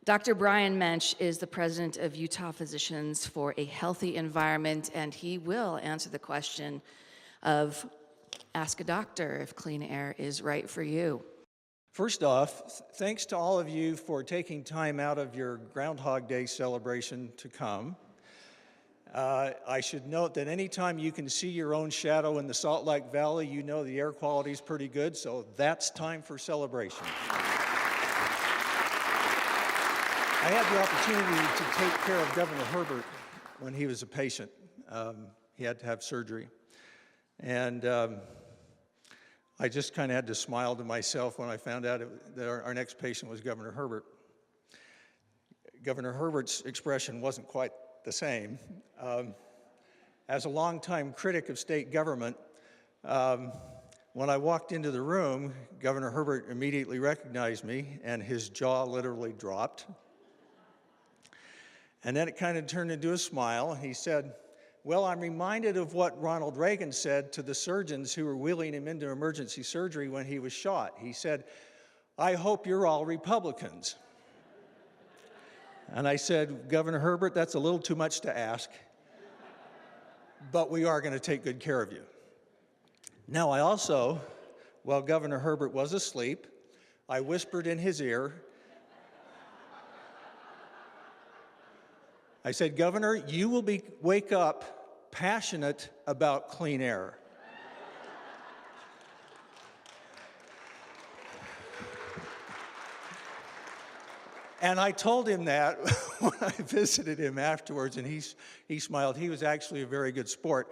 Dr. Brian Meonch is the president of Utah Physicians for a Healthy Environment, and he will answer the question of ask a doctor if clean air is right for you. First off, thanks to all of you for taking time out of your Groundhog Day celebration to come. I should note that anytime you can see your own shadow in the Salt Lake Valley, you know the air quality is pretty good, so that's time for celebration. I had the opportunity to take care of Governor Herbert when he was a patient. He had to have surgery. And I just kind of had to smile to myself when I found out that our next patient was Governor Herbert. Governor Herbert's expression wasn't quite the same. As a longtime critic of state government, when I walked into the room, Governor Herbert immediately recognized me, and his jaw literally dropped. And then it kind of turned into a smile. He said, "Well, I'm reminded of what Ronald Reagan said to the surgeons who were wheeling him into emergency surgery when he was shot. He said, 'I hope you're all Republicans.'" And I said, "Governor Herbert, that's a little too much to ask, but we are going to take good care of you." Now, I also, while Governor Herbert was asleep, I whispered in his ear, I said, "Governor, you will wake up passionate about clean air." And I told him that when I visited him afterwards, and he smiled. He was actually a very good sport.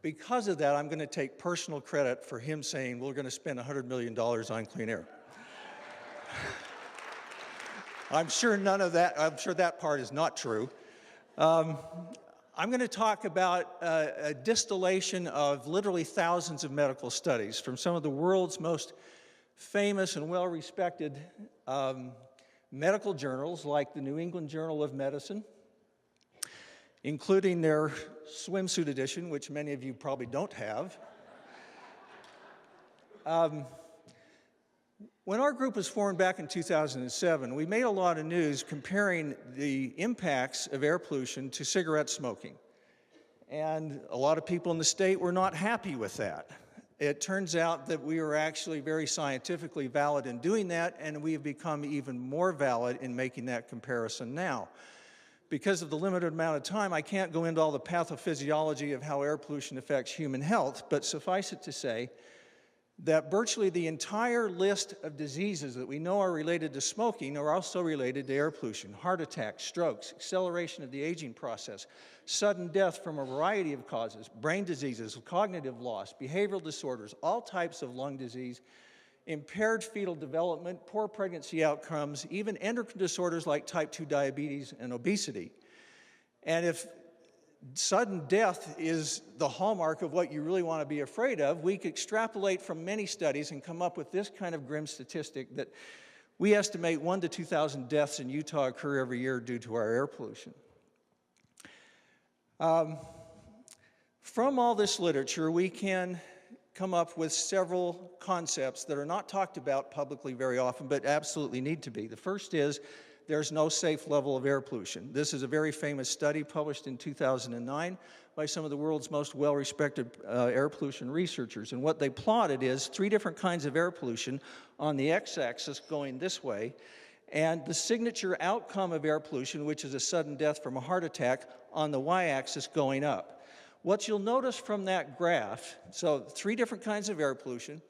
Because of that, I'm going to take personal credit for him saying we're going to spend $100 million on clean air. I'm sure that part is not true. I'm going to talk about a distillation of literally thousands of medical studies from some of the world's most famous and well-respected medical journals, like the New England Journal of Medicine, including their Swimsuit edition, which many of you probably don't have. When our group was formed back in 2007, we made a lot of news comparing the impacts of air pollution to cigarette smoking. And a lot of people in the state were not happy with that. It turns out that we are actually very scientifically valid in doing that, and we have become even more valid in making that comparison now. Because of the limited amount of time, I can't go into all the pathophysiology of how air pollution affects human health, but suffice it to say that virtually the entire list of diseases that we know are related to smoking are also related to air pollution: heart attacks, strokes, acceleration of the aging process, sudden death from a variety of causes, brain diseases, cognitive loss, behavioral disorders, all types of lung disease, impaired fetal development, poor pregnancy outcomes, even endocrine disorders like type 2 diabetes and obesity. And if sudden death is the hallmark of what you really want to be afraid of, we could extrapolate from many studies and come up with this kind of grim statistic that we estimate 1,000 to 2,000 deaths in Utah occur every year due to our air pollution. From all this literature, we can come up with several concepts that are not talked about publicly very often, but absolutely need to be. The first is there's no safe level of air pollution. This is a very famous study published in 2009 by some of the world's most well-respected air pollution researchers. And what they plotted is 3 different kinds of air pollution on the x-axis going this way, and the signature outcome of air pollution, which is a sudden death from a heart attack, on the y-axis going up. What you'll notice from that graph, so 3 different kinds of air pollution: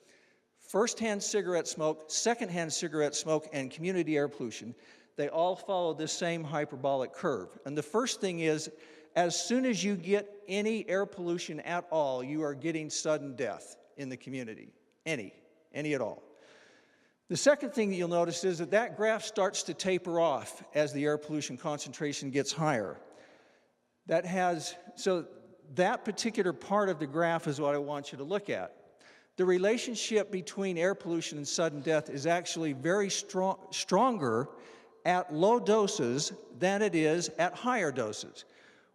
first-hand cigarette smoke, second-hand cigarette smoke, and community air pollution. They all follow this same hyperbolic curve. And the first thing is, as soon as you get any air pollution at all, you are getting sudden death in the community. Any at all. The second thing that you'll notice is that graph starts to taper off as the air pollution concentration gets higher. So that particular part of the graph is what I want you to look at. The relationship between air pollution and sudden death is actually very stronger at low doses than it is at higher doses.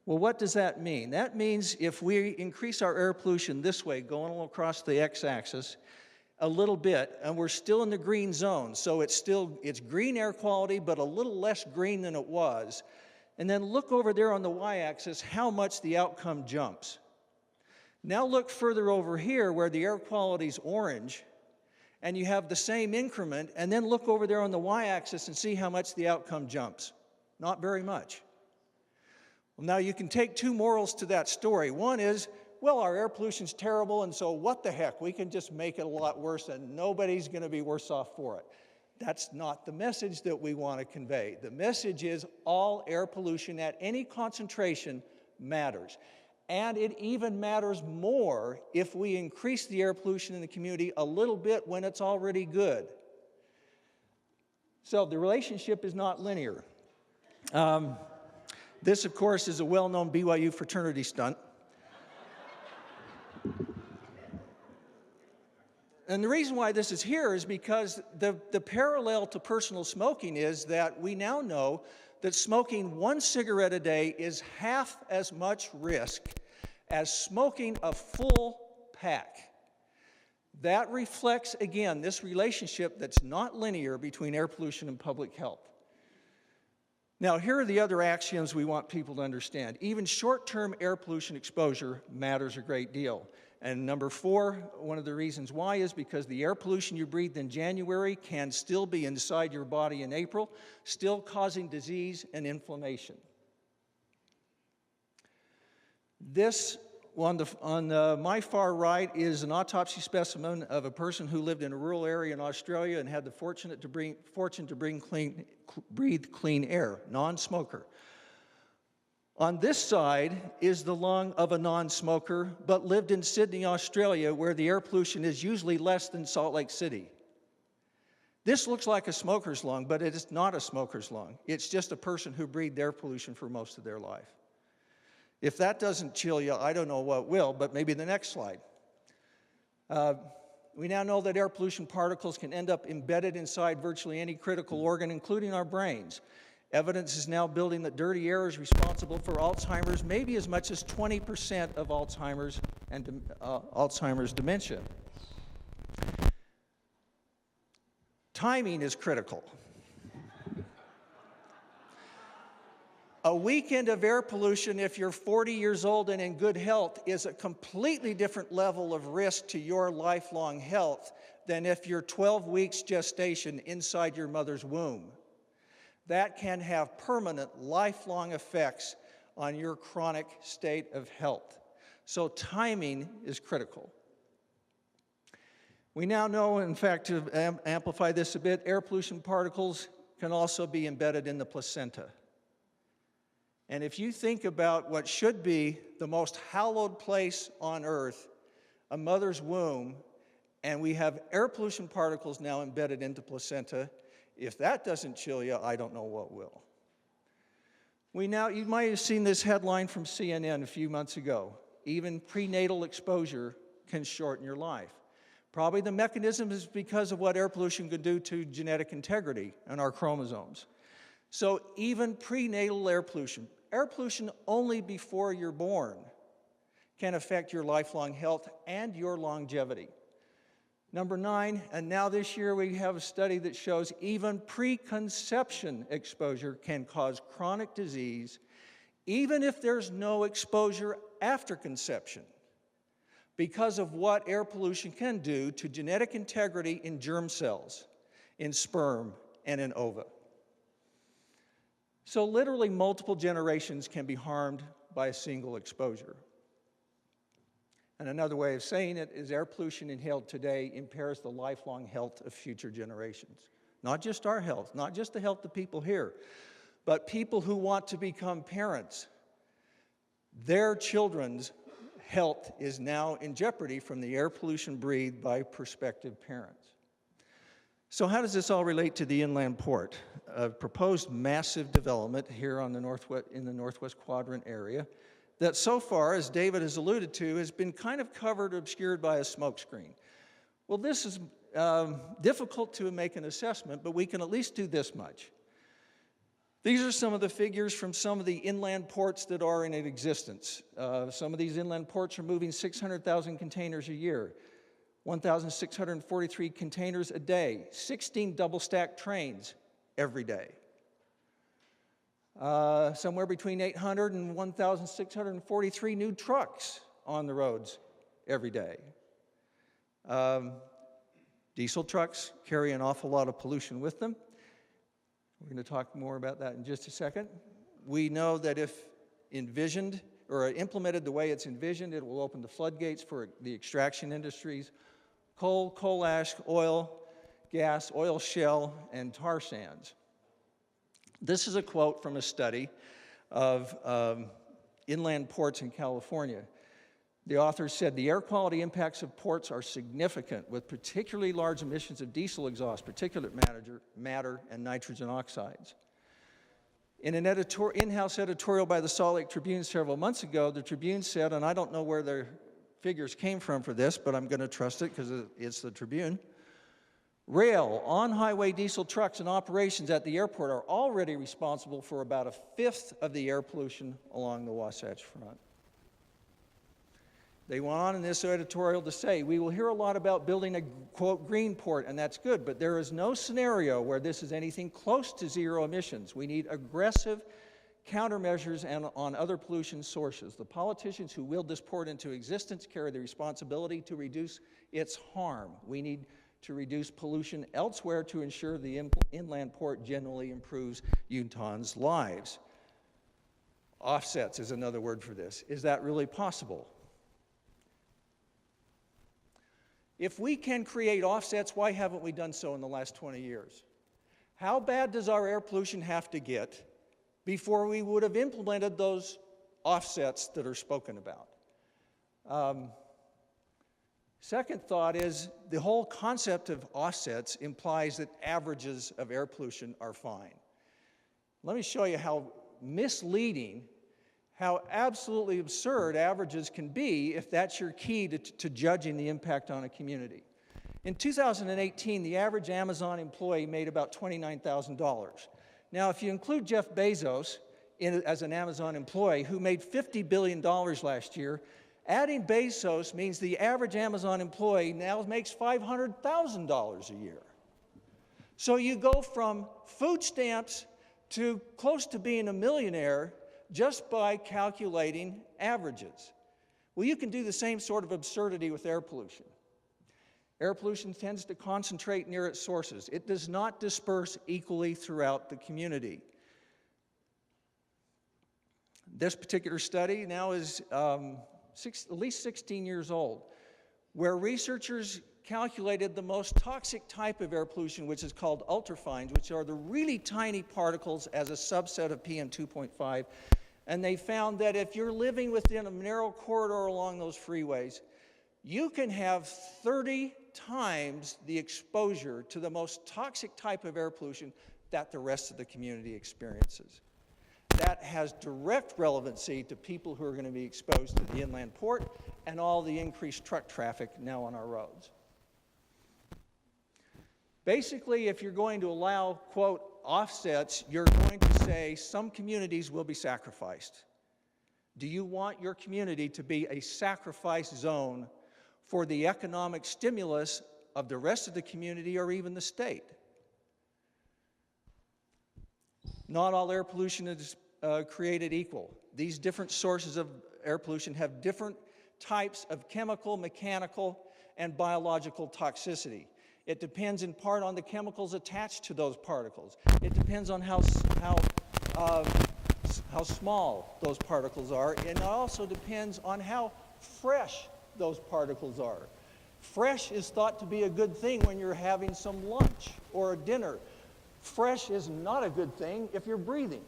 Well, what does that mean? That means if we increase our air pollution this way, going across the x-axis, a little bit, and we're still in the green zone. So it's green air quality, but a little less green than it was. And then look over there on the y-axis how much the outcome jumps. Now look further over here where the air quality is orange, and you have the same increment, and then look over there on the y-axis and see how much the outcome jumps. Not very much. Well, now you can take two morals to that story. One is, well, our air pollution's terrible, and so what the heck? We can just make it a lot worse, and nobody's going to be worse off for it. That's not the message that we want to convey. The message is all air pollution at any concentration matters. And it even matters more if we increase the air pollution in the community a little bit when it's already good. So the relationship is not linear. This, of course, is a well-known BYU fraternity stunt. And the reason why this is here is because the parallel to personal smoking is that we now know that smoking one cigarette a day is half as much risk as smoking a full pack. That reflects, again, this relationship that's not linear between air pollution and public health. Now, here are the other axioms we want people to understand. Even short-term air pollution exposure matters a great deal. And number 4, one of the reasons why is because the air pollution you breathed in January can still be inside your body in April, still causing disease and inflammation. This, on my far right, is an autopsy specimen of a person who lived in a rural area in Australia and had the fortune to breathe clean air, non-smoker. On this side is the lung of a non-smoker, but lived in Sydney, Australia, where the air pollution is usually less than Salt Lake City. This looks like a smoker's lung, but it is not a smoker's lung. It's just a person who breathed air pollution for most of their life. If that doesn't chill you, I don't know what will, but maybe the next slide. We now know that air pollution particles can end up embedded inside virtually any critical organ, including our brains. Evidence is now building that dirty air is responsible for Alzheimer's, maybe as much as 20% of Alzheimer's and Alzheimer's dementia. Timing is critical. A weekend of air pollution, if you're 40 years old and in good health, is a completely different level of risk to your lifelong health than if you're 12 weeks gestation inside your mother's womb. That can have permanent, lifelong effects on your chronic state of health. So timing is critical. We now know, in fact, to amplify this a bit, air pollution particles can also be embedded in the placenta. And if you think about what should be the most hallowed place on earth, a mother's womb, and we have air pollution particles now embedded into placenta, if that doesn't chill you, I don't know what will. You might have seen this headline from CNN a few months ago. Even prenatal exposure can shorten your life. Probably the mechanism is because of what air pollution could do to genetic integrity and our chromosomes. So even prenatal air pollution only before you're born, can affect your lifelong health and your longevity. Number 9, and now this year we have a study that shows even preconception exposure can cause chronic disease, even if there's no exposure after conception, because of what air pollution can do to genetic integrity in germ cells, in sperm, and in ova. So literally multiple generations can be harmed by a single exposure. And another way of saying it is air pollution inhaled today impairs the lifelong health of future generations. Not just our health, not just the health of people here, but people who want to become parents. Their children's health is now in jeopardy from the air pollution breathed by prospective parents. So how does this all relate to the inland port? A proposed massive development here in the northwest quadrant area that so far, as David has alluded to, has been kind of covered or obscured by a smokescreen. Well, this is difficult to make an assessment, but we can at least do this much. These are some of the figures from some of the inland ports that are in existence. Some of these inland ports are moving 600,000 containers a year. 1,643 containers a day, 16 double-stack trains every day. Somewhere between 800 and 1,643 new trucks on the roads every day. Diesel trucks carry an awful lot of pollution with them. We're going to talk more about that in just a second. We know that if envisioned or implemented the way it's envisioned, it will open the floodgates for the extraction industries: coal, coal ash, oil, gas, oil shale, and tar sands. This is a quote from a study of inland ports in California. The author said, "The air quality impacts of ports are significant, with particularly large emissions of diesel exhaust, particulate matter, and nitrogen oxides." In an in-house editorial by the Salt Lake Tribune several months ago, the Tribune said, and I don't know where their figures came from for this, but I'm going to trust it because it's the Tribune, "Rail, on-highway diesel trucks and operations at the airport are already responsible for about a fifth of the air pollution along the Wasatch Front." They went on in this editorial to say, "We will hear a lot about building a, quote, green port, and that's good, but there is no scenario where this is anything close to zero emissions. We need aggressive countermeasures and on other pollution sources. The politicians who willed this port into existence carry the responsibility to reduce its harm. We need to reduce pollution elsewhere to ensure the inland port generally improves Utahns' lives." Offsets is another word for this. Is that really possible? If we can create offsets, why haven't we done so in the last 20 years? How bad does our air pollution have to get before we would have implemented those offsets that are spoken about? Second thought is the whole concept of offsets implies that averages of air pollution are fine. Let me show you how misleading, how absolutely absurd averages can be if that's your key to judging the impact on a community. In 2018, the average Amazon employee made about $29,000. Now, if you include Jeff Bezos as an Amazon employee who made $50 billion last year, adding Bezos means the average Amazon employee now makes $500,000 a year. So you go from food stamps to close to being a millionaire just by calculating averages. Well, you can do the same sort of absurdity with air pollution. Air pollution tends to concentrate near its sources. It does not disperse equally throughout the community. This particular study now is at least 16 years old, where researchers calculated the most toxic type of air pollution, which is called ultrafines, which are the really tiny particles as a subset of PM 2.5. And they found that if you're living within a narrow corridor along those freeways, you can have 30 times the exposure to the most toxic type of air pollution that the rest of the community experiences. That has direct relevancy to people who are going to be exposed to the inland port and all the increased truck traffic now on our roads. Basically, if you're going to allow, quote, offsets, you're going to say some communities will be sacrificed. Do you want your community to be a sacrifice zone for the economic stimulus of the rest of the community or even the state? Not all air pollution is created equal. These different sources of air pollution have different types of chemical, mechanical, and biological toxicity. It depends in part on the chemicals attached to those particles. It depends on how small those particles are, and it also depends on how fresh those particles are. Fresh is thought to be a good thing when you're having some lunch or a dinner. Fresh is not a good thing if you're breathing.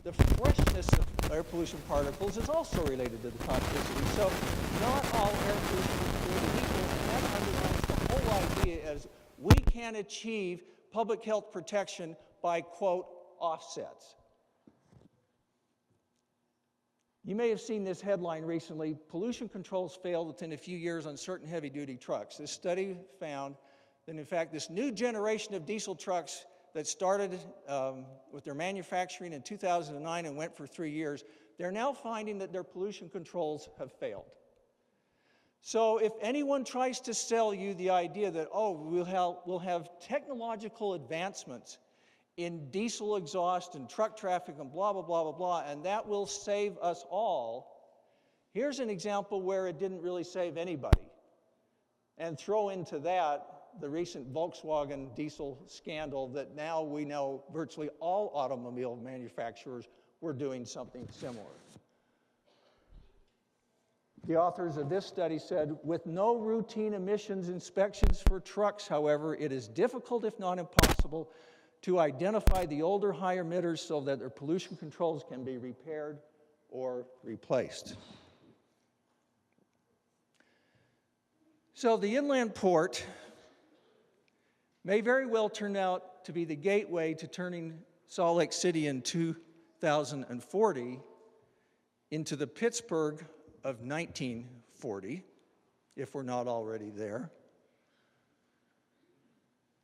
The freshness of air pollution particles is also related to the toxicity. So not all air pollution is created equal, and that underlines the whole idea as we can achieve public health protection by, quote, offsets. You may have seen this headline recently: pollution controls failed within a few years on certain heavy-duty trucks. This study found that, in fact, this new generation of diesel trucks that started with their manufacturing in 2009 and went for 3 years, they're now finding that their pollution controls have failed. So if anyone tries to sell you the idea that, oh, we'll have technological advancements in diesel exhaust and truck traffic and blah, blah, blah, blah, blah, and that will save us all, here's an example where it didn't really save anybody. And throw into that the recent Volkswagen diesel scandal that now we know virtually all automobile manufacturers were doing something similar. The authors of this study said, with no routine emissions inspections for trucks, however, it is difficult, if not impossible, to identify the older high emitters so that their pollution controls can be repaired or replaced. So the inland port may very well turn out to be the gateway to turning Salt Lake City in 2040 into the Pittsburgh of 1940, if we're not already there.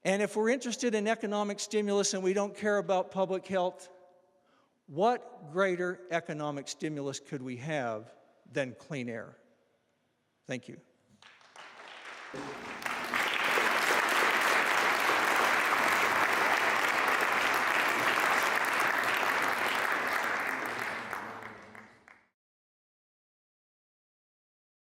And if we're interested in economic stimulus and we don't care about public health, what greater economic stimulus could we have than clean air? Thank you.